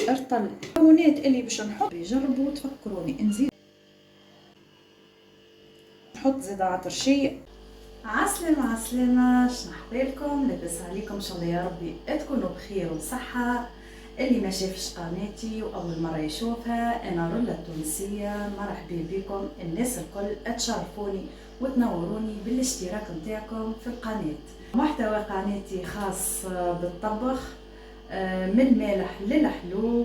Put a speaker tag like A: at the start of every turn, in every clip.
A: ارطل. المكونات اللي باش نحط جربوا تفكروني. نزيد نحط زيت عطرشية. عسلامة عسلامة، شنحبالكم؟ لاباس عليكم ان شاء الله يا ربي تكونوا بخير وصحة. اللي ما شافش قناتي واول مرة يشوفها، انا رولا التونسية، مرحبا بكم. الناس الكل تشرفوني وتنوروني بالاشتراك نتاعكم في القناة. محتوى قناتي خاص بالطبخ، من المالح للحلو،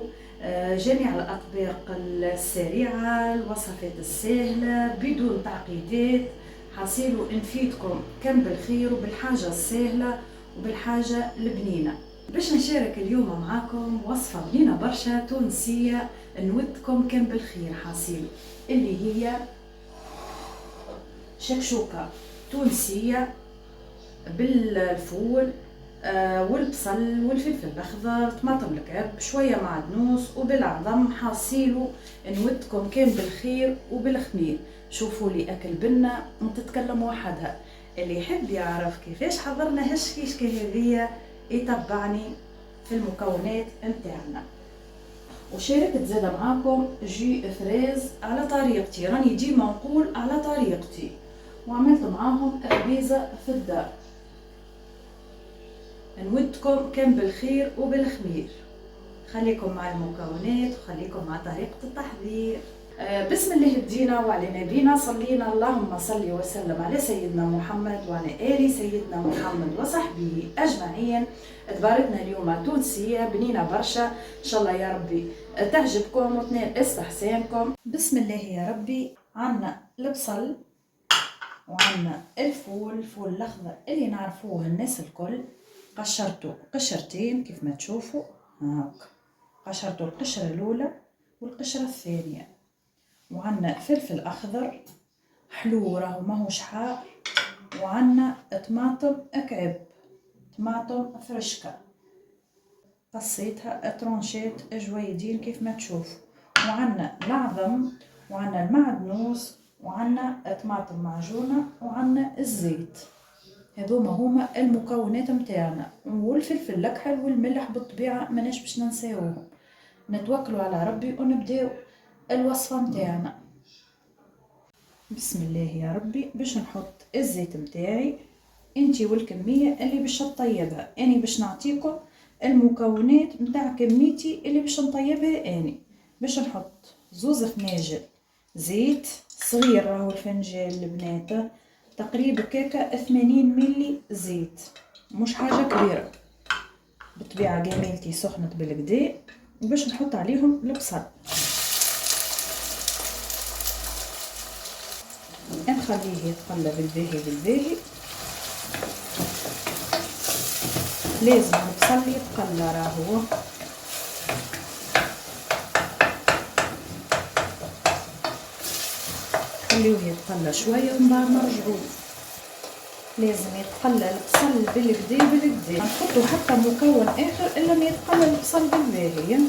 A: جميع الأطباق السريعة، الوصفات السهلة بدون تعقيدات. حصيلوا نفيدكم كم بالخير وبالحاجة السهلة وبالحاجة البنينة. باش نشارك اليوم معاكم وصفة بنينة برشا تونسية نودكم كم بالخير. حصيلوا اللي هي شكشوكة تونسية بالفول والبصل والفلفل الاخضر، طماطم الكعب، شويه معدنوس وبالعظم. حاصيلو نودكم كان بالخير وبالخمير. شوفوا لي اكل بنه وتتكلم وحدها. اللي يحب يعرف كيفاش حضرنا هالشكيشكه هذيا يتبعني في المكونات نتاعنا. وشاركت زاده معاكم جي فريز على طريقتي، راني ديما نقول على طريقتي. وعملت معاهم خبيزه في الدار. نودكم كان بالخير وبالخمير. خليكم مع المكونات وخليكم مع طريقة التحضير. بسم الله بدينا وعلى نبينا صلينا. اللهم صل وسلم على سيدنا محمد وعلى آل سيدنا محمد وصحبه أجمعين. تباركنا اليوم تونسية بنينة برشا، إن شاء الله يا ربي تعجبكم وتنال استحسانكم. بسم الله يا ربي. عنا البصل وعنا الفول الأخضر اللي نعرفوه الناس الكل. قشرته قشرتين كيف ما تشوفوا هاك. قشرته القشرة الأولى والقشرة الثانية. وعنا فلفل أخضر حلو راهو ماهوش حار. وعنا طماطم كعب، طماطم فرشكة قصيتها ترونشات جويدين كيف ما تشوفوا. وعنا العظم وعنا المعدنوس وعنا طماطم معجونة وعنا الزيت. هذوما هما المكونات متاعنا. والفلفل الاكحل والملح بالطبيعه ماناش باش ننساوهم. نتوكلوا على ربي ونبداو الوصفه متاعنا. بسم الله يا ربي. باش نحط الزيت متاعي انتي والكميه اللي باش تطيبها. اني باش نعطيكم المكونات متاع كميتي اللي باش نطيبها. اني باش نحط زوز فناجل زيت صغير، راهو الفنجان البنات تقريبا كيكه 80 ملي زيت، مش حاجه كبيره. بالطبيعه جميلتي سخنت بالكدا. باش نحط عليهم البصل، نخليه يتقلى بالباهي. لازم البصل يتقلى راهو. خليوه يتقلى شويه ومن بعد نرجعوه. لازم يتقلى البصل بالكدا. نحطو حتى مكون اخر الا ما يتقلى البصل بالباهي.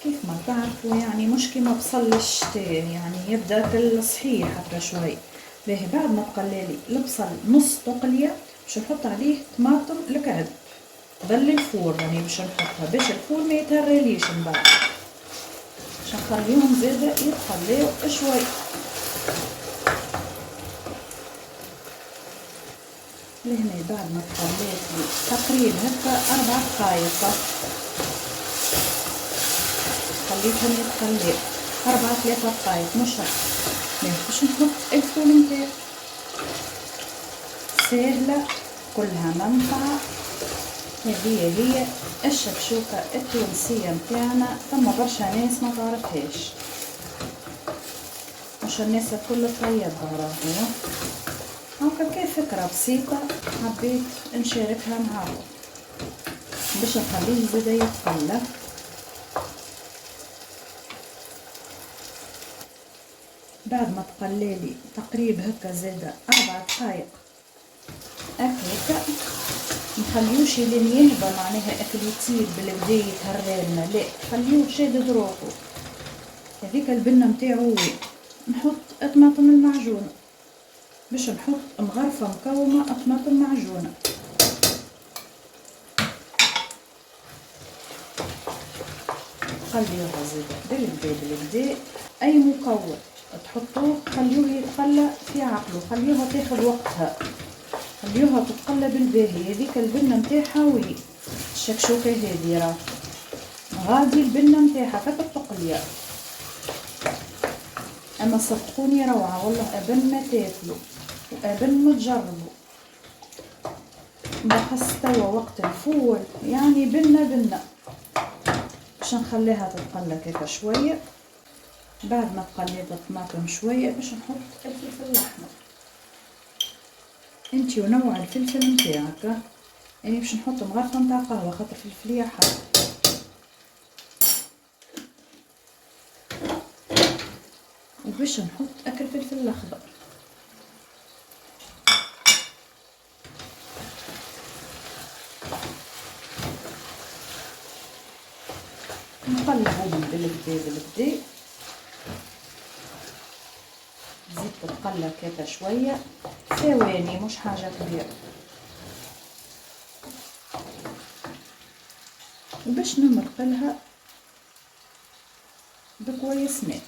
A: كيف ما تعرفوا يعني مش كيما بصل الشتاء، يعني يبدا كالصحيح حتى شوي. باهي بعد ما تقلالي البصل نص تقليه باش نحط عليه طماطم الكعب بل الفول. راني باش نحطها باش الفول ما يتهريليش من بعد، باش نخليهم زاده يتقلاو شوي. لهنا بعد ما تقليت لي تقريبا هكا 4 دقايق خليتهم يتقليو 4-3 دقايق مش اكثر. باش نحط الفول نتاعي. سهله كلها منفعه. هذه هي الشكشوكه التونسيه نتاعنا. ثم برشا ناس ما تعرفهاش، مش الناس الكل طيبها راهو. هاكا كيف فكرة بسيطة حبيت نشاركها معاكم. باش نخليه زادا يتقلى. بعد ما تقلالي تقريبا هكا زادا 4 دقايق هكا. مخليوش لين يهبى معناها اكل يطيب بالكدا يتهرالنا، لا خليوه شادد روحو. هذيك البنه نتاعو وين نحط طماطم المعجونه. باش نحط مغرفه مكومه طماطم معجونه. تقليوها زيدا بالكدا. اي مكون تحطوه خليوه يتقلى في عقله، خليوها تاخد وقتها، خليوها تتقلى بالباهي. هذيك البنه نتاعها وهي الشكشوكه هذه راه غادي البنه نتاعها فك التقليه. اما صدقوني روعه والله، ابن ما تاكلوا وابن ما تجربوا. بخس توا وقت الفول يعني بنه باش نخليها تتقلى كيكه شويه. بعد ما تقليت الطماطم شويه باش نحط الفلفل الاحمر. انتي ونوع الفلفل نتاعك، يعني باش نحط مغرفه نتاع قهوه خاطر فلفليه حار. وباش نحط اكل فلفل الاخضر. نقلبوهم بالكدا. تزيد تتقلى كيكه شويه ثواني مش حاجه كبيره. وباش نمرقلها بكويس ماء،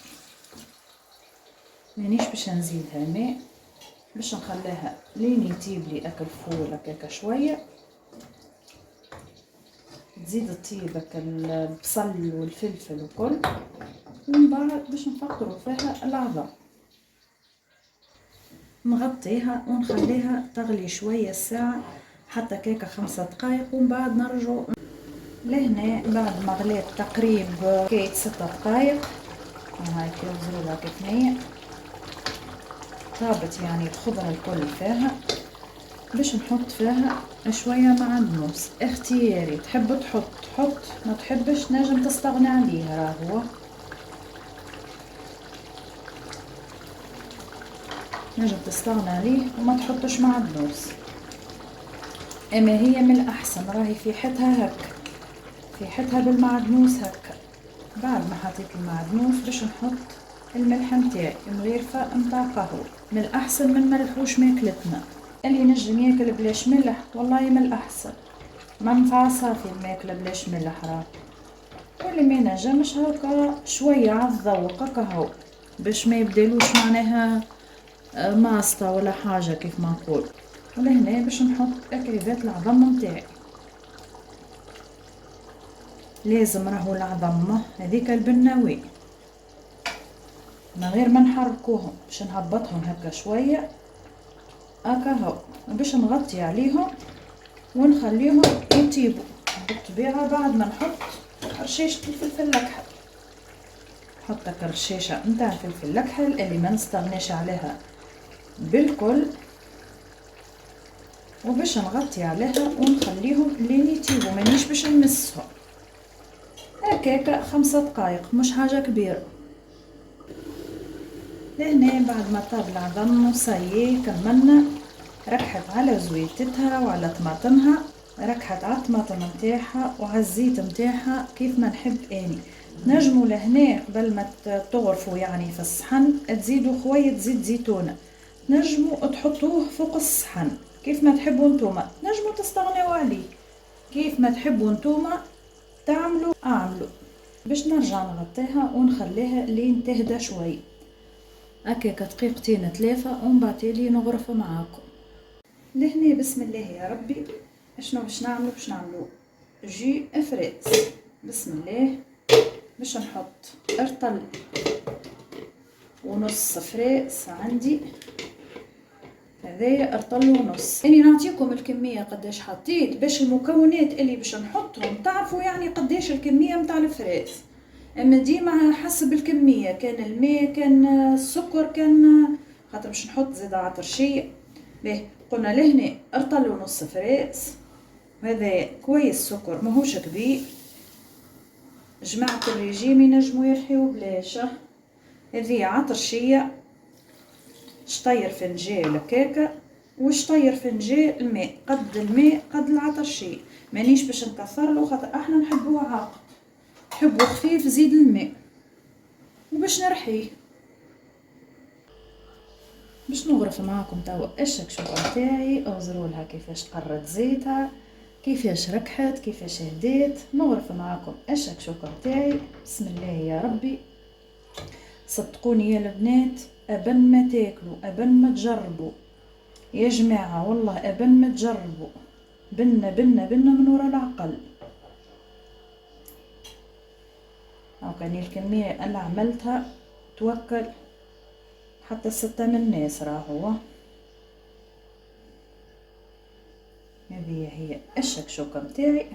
A: مانيش باش نزيدها ماء، باش نخليها لين يطيب لي اكل فول هكاكا شويه. تزيد تطيب البصل والفلفل وكل، ومن بعد باش نفطروا فيها العظم. نغطيها ونخليها تغلي شويه ساعه حتى كيكه 5 دقائق، ومن بعد نرجعوا لهنا. بعد ما غليت تقريبا 6 دقائق هاي كيوزرولها كيفنية طابت يعني الخضرة الكل فيها. باش نحط فيها شوية معدنوس اختياري، تحب تحط ما تحبش نجم تستغني عليه. راهو نجم تستغنى عليه وما تحطش معدنوس، اما هي من الاحسن راهي في حتها هكا، في حتها بالمعدنوس هكا. بعد ما حطيت المعدنوس باش نحط الملح نتاعي مغيرفة نتاع قهوة. من الاحسن من ملحوش ماكلتنا. اللي نجم ياكل بلاش ملح والله من الاحسن، منفعة صافي الماكلة بلاش ملح راه. واللي ما نجمش هكا شوية عالذوق هكا هو، باش ما يبدلوش معناها ماسطة ولا حاجة كيف ما نقول. ولهنا باش نحط اكريفات العظم نتاعي. لازم راهو العظم هذيك البناوي من غير ما نحركوهم، باش نهبطهم هكا شويه هكا هو، وباش نغطي عليهم ونخليهم يطيبوا. بالطبيعه بعد ما نحط رشاشه الفلفل الاكحل، نحط الرشاشه نتاع الفلفل الاكحل اللي ما نستغناش عليها بالكل، وباش نغطي عليها ونخليهم لين يطيبوا. مانيش باش نمسهم هكاكا 5 دقائق مش حاجه كبيره. لهنا بعد ما طاب العظم وصايي كملنا. ركحت على زويتتها وعلى طماطمها، ركحت على الطماطم نتاعها وعلى الزيت نتاعها كيف ما نحب اني. نجموا لهنا قبل ما تغرفوا يعني في الصحن تزيدوا خوية زيت زيتونة، نجموا تحطوه فوق الصحن كيف ما تحبوا نتوما، نجموا تستغنوا عليه كيف ما تحبوا نتوما تعملوا اعملوا. باش نرجع نغطيها ونخليها لين تهدى شوي هكاكا دقيقتين 3 ومن بعد تالي نغرف معاكم. لهنا بسم الله يا ربي شنو باش نعملو؟ باش نعملو جي فريز. بسم الله. باش نحط ارطل ونص فريز عندي، هذايا ارطل ونص. اني نعطيكم الكميه قداش حطيت باش المكونات اللي باش نحطهم تعرفوا يعني قداش الكميه متاع الفريز. اما ديما حسب الكميه، كان الماء كان السكر كان خاطر باش نحط زيت عطرشيه. باهي قلنا لهنا ارطل ونص فريز، هذا كويس سكر ماهوش كبير. جماعه الريجيم ينجموا يرحيو بلاش. هذه عطرشيه شطير فنجان هكاكا وشطير فنجان الماء، قد الماء قد العطرشيه. مانيش باش نكثرلو خاطر احنا نحبوه عاقد، نحبو خفيف زيد الماء. وباش نرحيه باش نغرف معاكم توا الشكشوكه نتاعي. اوزرولها كيفاش قرت زيتها، كيفاش ركحت، كيفاش هديت. نغرف معاكم الشكشوكة متاعي. بسم الله يا ربي. صدقوني يا البنات، أبن ما تاكلوا، أبن ما تجربوا يا جماعة، والله أبن ما تجربوا. بنا بنا بنا من وراء العقل. أو كان الكمية اللي عملتها توكل حتى 6 من الناس راهو. هذه هي الشكشوكة متاعي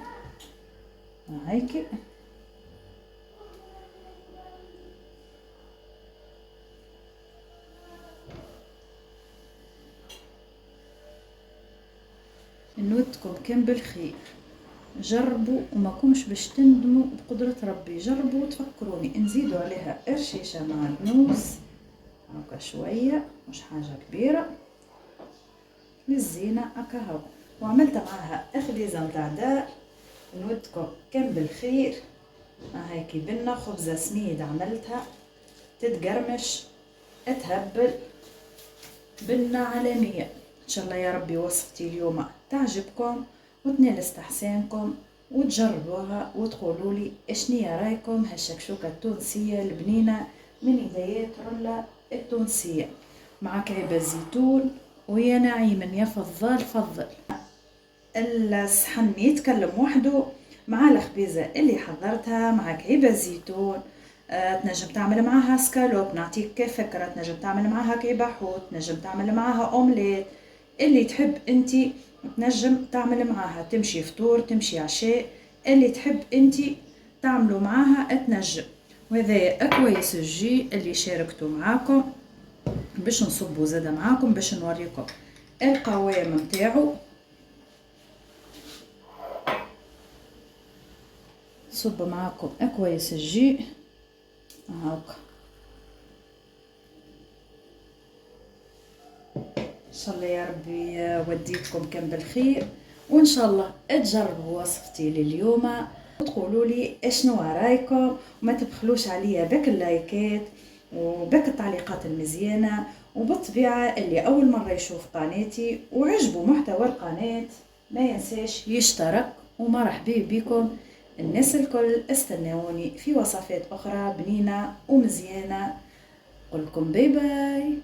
A: هيك. نودكم كان بالخير، جربوا وما كومش باش تندموا بقدرة ربي. جربوا وتفكروني. نزيدوا عليها رشيشة معدنوس هكا شوية، مش حاجة كبيرة للزينة هكا هو. وعملت معاها اخبيزة متاع دار. نودكم كان بالخير. هايكي بنا خبزة سميد عملتها تتقرمش تهبل بنا عالمية. ان شاء الله يا ربي وصفتي اليوم تعجبكم وتنال استحسانكم، وتجربوها وتقولوا لي اشنية رايكم هالشكشوكة التونسية البنينة من يديات رولا التونسية. مع كعبة زيتون ويا نعيما يا فضال فضل. الصحن يتكلم وحده مع الخبيزة اللي حضرتها مع كعبة زيتون. تنجم تعمل معاها سكالوب، نعطيك فكرة. تنجم تعمل معاها كعبة حوت، تنجم تعمل معاها اومليت، اللي تحب انتي تنجم تعمل معاها. تمشي فطور، تمشي عشاء، اللي تحب انتي تعملوا معاها تنجم. وهذا كويس الجي اللي شاركته معاكم باش نصبو زاده معاكم باش نوريكم القوام متاعو. صب معاكم كويس الجي هاكا. ان شاء الله يا ربي وديتكم كان بالخير، وان شاء الله تجربوا وصفتي لليوم وتقولوا لي اشنو رايكم. وما تبخلوش عليا بك اللايكات وبك التعليقات المزيانه. وبالطبيعه اللي اول مره يشوف قناتي وعجبوا محتوى القناه ما ينساش يشترك. ومرحبا بكم الناس الكل. استنوني في وصفات اخرى بنينه ومزيانه. قولكم باي باي.